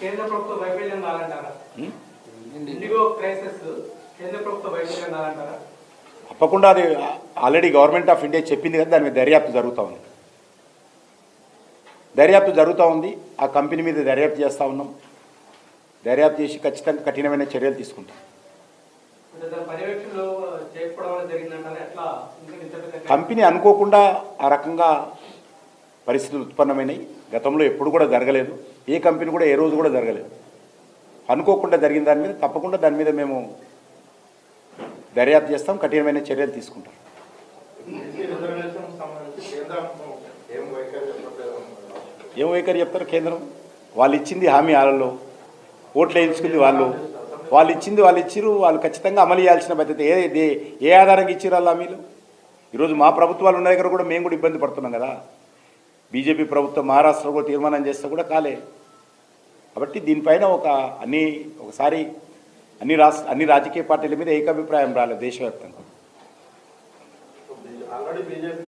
కేంద్ర ప్రభుత్వ వైఫల్యం కాదంటారా? ఇండిగో క్రైసిస్ కేంద్ర ప్రభుత్వ వైఫల్యం కాదంటారా? తప్పకుండా అది ఆల్రెడీ గవర్నమెంట్ ఆఫ్ ఇండియా చెప్పింది కదా, దాని మీద దర్యాప్తు జరుగుతూ ఉంది. ఆ కంపెనీ మీద దర్యాప్తు చేస్తూ ఉన్నాం. దర్యాప్తు చేసి ఖచ్చితంగా కఠినమైన చర్యలు తీసుకుంటాం. కంపెనీ అనుకోకుండా ఆ రకంగా పరిస్థితులు ఉత్పన్నమైనవి. గతంలో ఎప్పుడు కూడా జరగలేదు, ఏ కంపెనీ కూడా ఏ రోజు కూడా జరగలేదు. అనుకోకుండా జరిగిన దాని మీద తప్పకుండా దాని మీద మేము దర్యాప్తు చేస్తాం, కఠినమైన చర్యలు తీసుకుంటాం. ఏం వైఖరి చెప్తారు కేంద్రం? వాళ్ళు ఇచ్చింది హామీ, వాళ్ళలో ఓట్లు వేయించుకుంది వాళ్ళు ఇచ్చింది వాళ్ళు ఇచ్చిరు. వాళ్ళు ఖచ్చితంగా అమలు చేయాల్సిన బాధ్యత. ఏ ఆధారంగా ఇచ్చిరు వాళ్ళు హామీలు? ఈరోజు మా ప్రభుత్వాలు ఉన్న దగ్గర కూడా మేము కూడా ఇబ్బంది పడుతున్నాం కదా. బీజేపీ ప్రభుత్వం మహారాష్ట్రలో కూడా తీర్మానం చేస్తే కూడా కాలే. కాబట్టి దీనిపైన ఒకసారి అన్ని రాజకీయ పార్టీల మీద ఏకాభిప్రాయం రాలేదు దేశవ్యాప్తంగా.